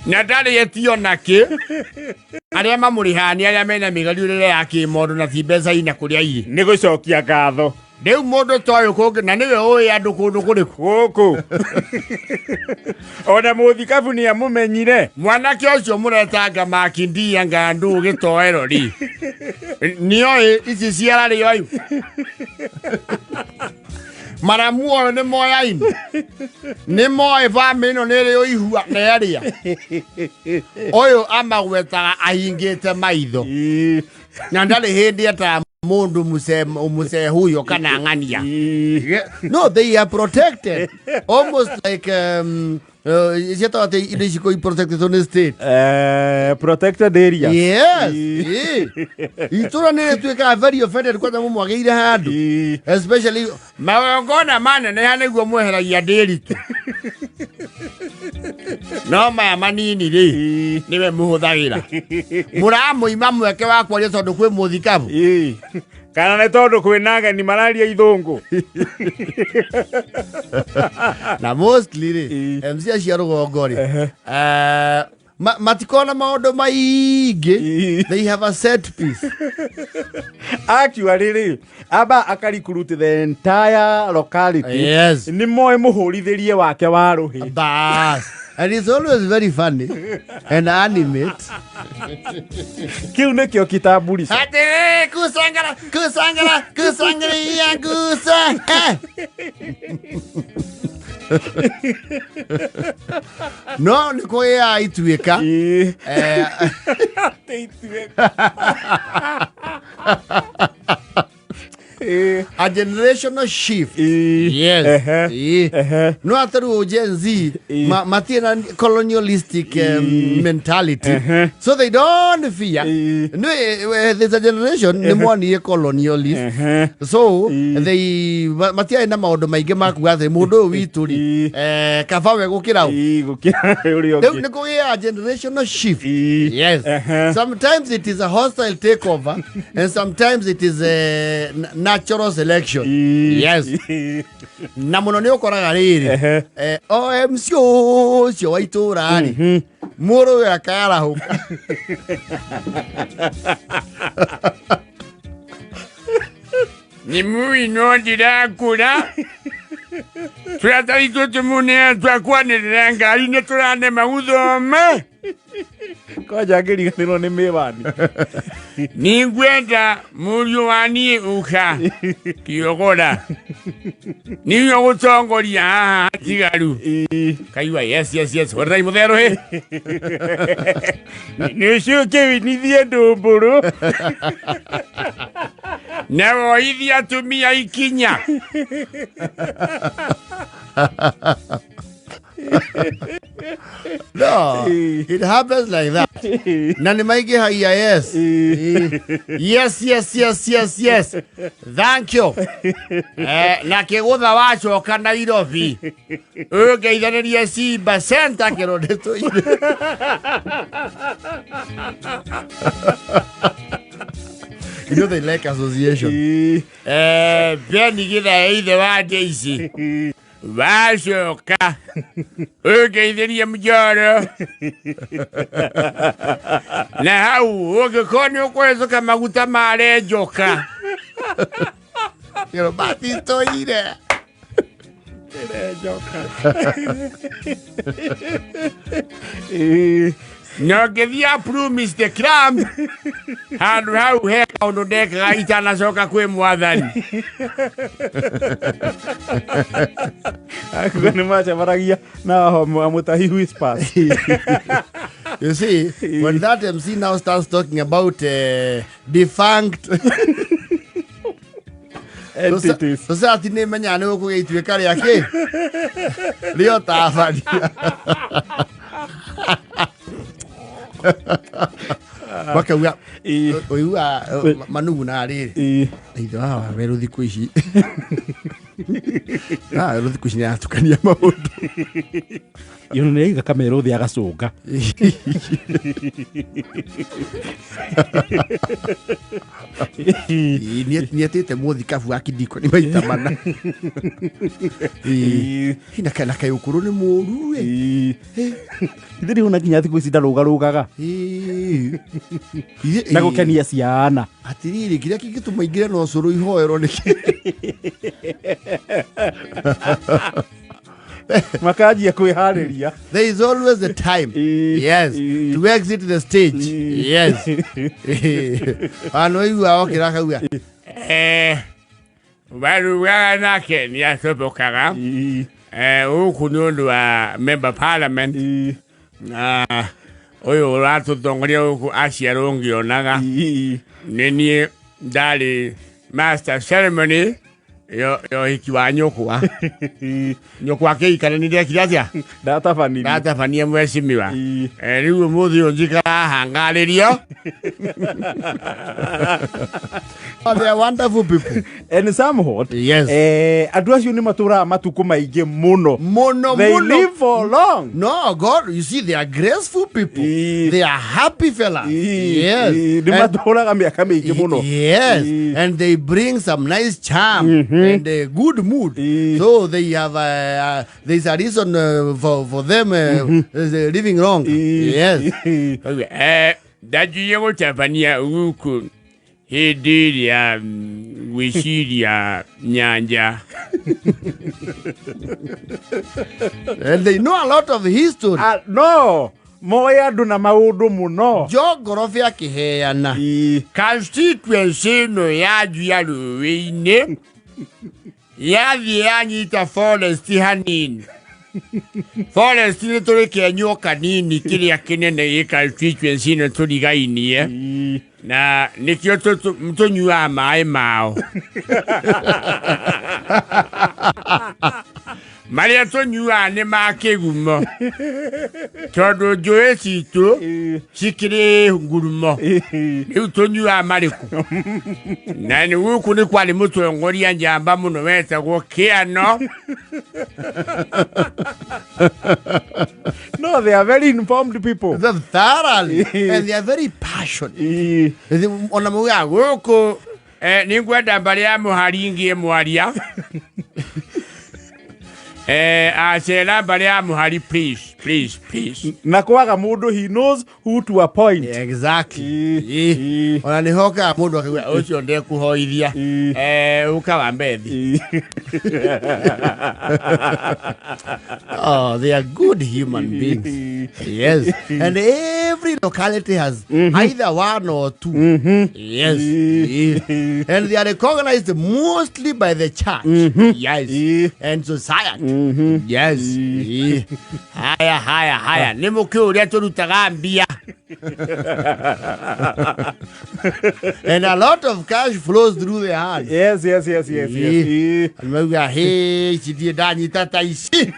Na ndari etio nake. Aria mamurihani aria mena migariurire ya kimondu na ti mbeca ina kuria iri. Ni gucokia ngatho. Riu mundu toyo kungi na niwe oi andu kundu kuriku guku. Ona muthikabu ni amumenyire. Mwanake ucio muretanga makindia ngandu gitoero ri. Nioi ici ciara ri oyu. Maramuo ni moya ini. Ni moya family no nere oihua na aria. Oyo amagwetaga ahingite maitho. Na ndale hindi ata mundu muse huyo kana ngania. No, they are protected. Almost like is it that it is protected on the state? Protected area. Yes. Itura nere tuika very offended kwa mumu wageire handu. Especially mawangona mana ne hanegwo muheragia deri tu. No maya manini ri niwe muhuthagira. Muramo imamu yake wakwa ri tondu kwi muthikabu. Kana ne tondu kwinaga ni malaria ithungu. Na mostly ri MC acia rugongo ri matikona maundu maingi. They have a set piece. Actually aba akaricruit the entire locality. Yes. Ni moe muhurithirie wake wa ruhi. Bas. And it's always very funny and animate. Kiu nekio kitamburi. Ate kusangara ya kusa. No niko ya itueka. A generational shift. Yes. No ataru Gen Z matina colonialistic mentality. So they don't fear. No, there's a generation the one year colonialist. So they matia na maundu maingi makuga the mundu witu ri kafawe gukira. Niko a generational shift. Yes. Sometimes it is a hostile takeover and sometimes it is a natural selection. Yes. Na muno ni ukoraga riri MC ucio wa itura ri muru ya karahuka. Ni mui no ndirakura. Turatari tutumune twakwanirira ngari ne turane maudhome. Koja ngiriganirwo ni miwani. Ni ngwenda muriu wani uka kiogora. Ni yo gutongoria tigaru. Kaiwa yes. Warai muthero he. Ni shuke ni thie ndumburu. Never idia tumia ikinya. No, it happens like that. Nani maigi haya yes. Yes. Thank you. Na kegutha wacoka Nairobi. Ugeithaniria Simba Center kirodeto ire. You know they like association. Beni githa eithe wa Daisy. Vacoka ugeithĩrie mjoro na hau ũngĩkorwo nĩ ũkũhĩtũka maguta mare njoka batitoire no ngĩthiĩ approve Mr. Crumb handũ hau he kaũndũ ndekaga itanacoka kwĩ mwathani. Akugani macha maragia na amutahi whispers. You see, when that MC now starts talking about defunct entities. Sasa atine menya ne ukugituika riake. Rio tafani. Waka uya oiwa manugu na riri itho hawa meru thiku ici ruthi kucinya tukania maundu Yo nega kamera uthi agacoka. Ni atete muthikabu akidiko ni maita mana. Hina kana kai ukuru ni muru we. Ndiri una kinya thiku ici ndarugarugaga. Na gukenia ciana. Atiriri kiria kigituma ingire no curu ihoero ni. Makaji ya kuihariria. There is always a time. Yes. To exit the stage. Yes. Ano yu awakira kauga. Warugaga na Kenya sobokaga. Ukunundu wa member parliament. Oyo urata tongoria uku ashiarongi onaga. Nini dali master ceremony. Yo hikiwa nyokwa. Nyokwa ke ikanenire kiatia. Data fania mweshimiwa. Riu muthi onjika hangaririo. They are wonderful people. And somewhat. Yes. Address you ni matura matuko maige mono. They live for long. No, God, you see, they are graceful people. They are happy fellas. Yes. Ni matura kama maige mono. Yes. And they bring some nice charm. And a good mood. So they have there's a reason for them living long. Yes. That you will Tapania Uku Hidiria Wishiria Nyanja. And they know a lot of history. No. Moya duna maundu muno. Jo gorofia kiheana. Constituency no ya ruine. Yathi anyita forest hanini. Forest ni tuli nyoka nini kiria kinene ye constituency no tuli gainie. Na nikio mtonyua mai mao. Maria tonyua ne makegumo. Todo joesi to chikire ngurumo. Ni tonyua mariku. Na ni wuku ni kwali muto ngori anjamba muno weta go kiano. No, they are very informed people. They're thoroughly and they are very passionate. Onamuya wuku ningwenda mbali ya muharingi mwaria. Asela mbali ya muhari, please. Nakwaga mundu, he knows who to appoint. Exactly. Ona ni hoka mundu akiwa ocio nde kuhoithia. Ukawa mbethi. Oh, they are good human beings. Yes. And every locality has either one or two. Yes. And they are recognized mostly by the church. Yes. And society. Yes. Haya. Nimukiu uria turutaga mbia. And a lot of cash flows through their hands. Yes. And we are hey, chidi dani tata ishi.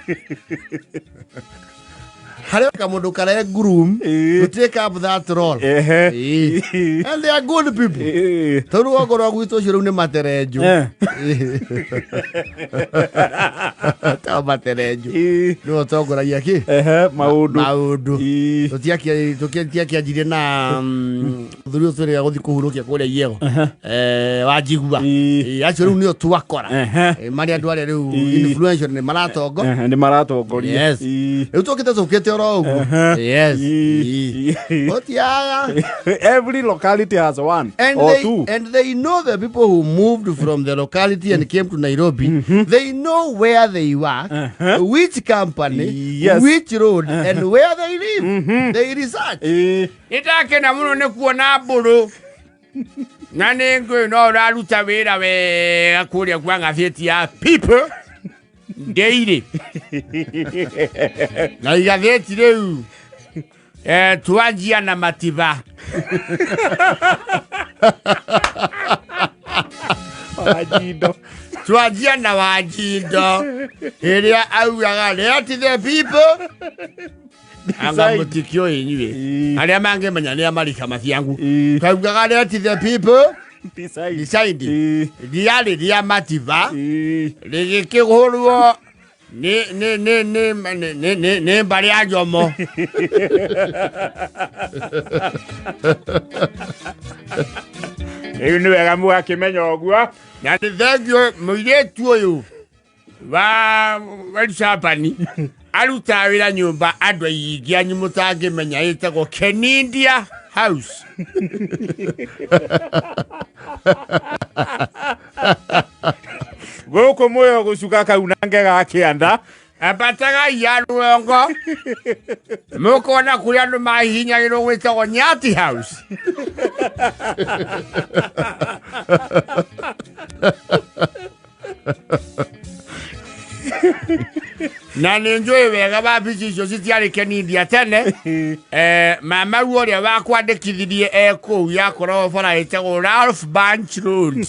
Hare kamundu kare groom to take up that role. And they are good people. Toru ogoro gwito shiru ni matereju. Ta matereju. No togora yaki. Maundu. Totiaki ajire na thuru sore ya guthi kuhurukia kule yego. Wajigua. Acho ru ni otwakora. Mari andu are ru influential ni maratongo. Ni maratongo. Yes. Utokita zokete yes. But yeah. Every locality has one and or two. And they know the people who moved from the locality and came to Nairobi. They know where they were, which company, which road, and where they live. They research. Itake na muno ne kuona buru. Nane ngo no raruta wera we akuria kwanga fieti ya people. Daily. Na igazeti leo. Tuanjia na matiba. Wajindo. Tuanjia na wajindo. Elia au ya let the people. Anga mutikio yenyewe. Ali amange manyane amalika mafiangu. Kwa let the people. Decide. Diale dia mativa. Lege ke horo ne bari ajomo. Eyu ni wega mu akimenya ogwo. Na thegio muiretu uyu wa Japani aruta wira nyumba andwa yingi anyu mutangimenya yitagwo Kenindia House. Goko moyo gucuka kaunange gakianda. Abataga yaruongo. Mukona kuri andu mahinya giro gwitagwo Nyati House. Na nenjoy wega ba bici cio citiarĩ Kenindia tene. Mama uria wakwandĩkithirie kũu yakorwo bara ĩtagwo Ralph Bunch Road.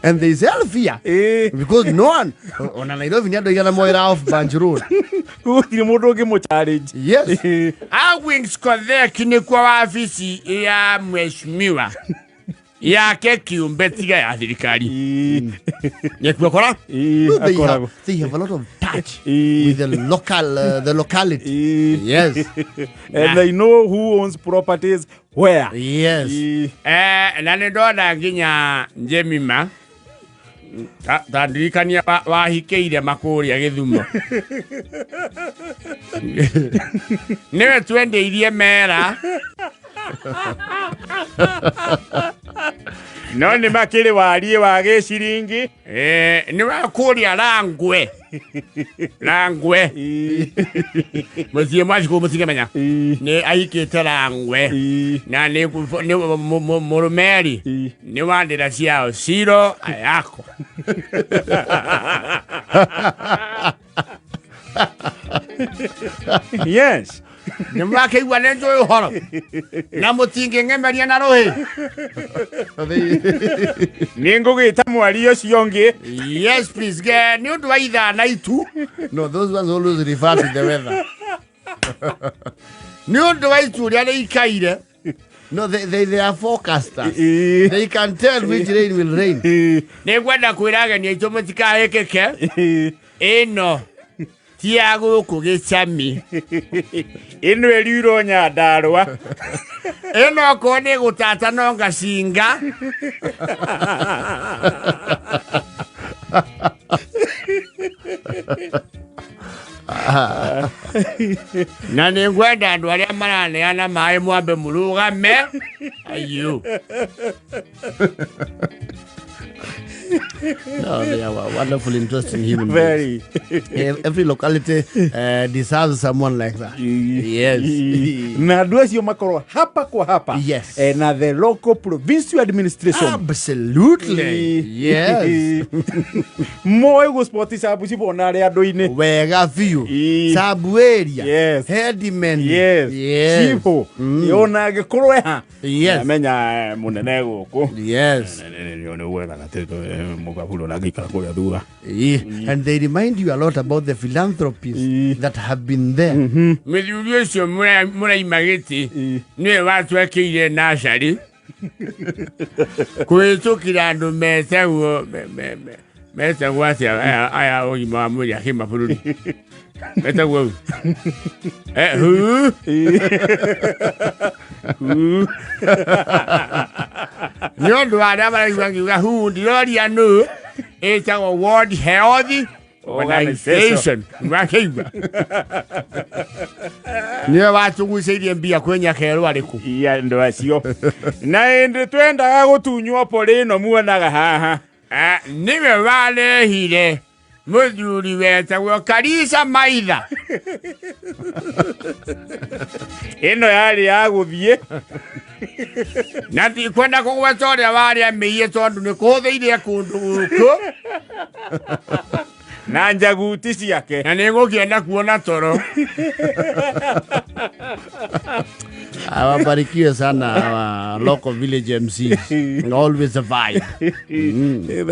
And they sell fear. Because no one on Nairobi ndio igana moyo Ralph Bunch Road. Gutire mundu ngimu challenge. Yes. Wings kodhe kinekwa wabici ya mheshimiwa. Yake kiumbe tiga ya thirikari. Nyekwa they have a lot of touch with the locality. Yes. And they know who owns properties where. Yes. Na ndona nginya Njemima tandirikania wahikeire makuria Githumo. Niwe twendeirie mera. No ni makiri warie wa giciringi. Ni wakuria Rangwe. Rangwe. Musie mwachiko musingemenya. Ni ahikite Rangwe. Na ni Murumeri. Ni wandira ciao Ciro ayako. Yes. Nimake igwa nenjo horo. Na mutinge ngemeria na rohi. Ningugita mwari ucio ngi. Yes please get ni undu wa itha na itu. No, those ones always refer to the weather. Ni undu wa itu ria ikaire. No, they are forecasters. They can tell which rain will rain. Ne gwenda kwiraga ni ito mutika ekeke. Eno Tiago kugicami. Ino eliro nyadarwa. Eno kone gutata no ngacinga. Na ningwenda andu aria maraneana mai mwambe murugame. Ayu. No, they are wonderful, interesting human beings. Every locality deserves someone like that. Yes. Na duasio makoro hapa kwa hapa. Yes. Na the local provincial administration. Absolutely. Yes. Moyo guspoti sabu sibonare adoine. Wega view. Sabu area. Yes. Headman. Yes. Yes. Sipo. Yona gekorwe ha. Yes. Menya munene guku. Yes. And they remind you a lot about the philanthropies that have been there. Mithurio mura imagiti ni watu akire nashari. Kuitukira andu metagwo atia aya ogima muri akima bururi. Metagwo. Nyondo aria baraigwa hu ndiroria nu etagwo World Health Organization. Ngakeiba. Niwe watuguceirie mbia kwenya kero ariku. Iya ndo acio. Na ende twenda gutunywo polino muonaga haha. Niwe walehire muthuri wetagwo Karisa Maitha. Ino yari ya guthie. Na ti kwenda kugweta uria waria miie tondu ni kutheirie kundu guku. Na njaguti ciake. Na nigukienda kuona toro. Awabarikiwe sana our local village MCs. Always a vibe.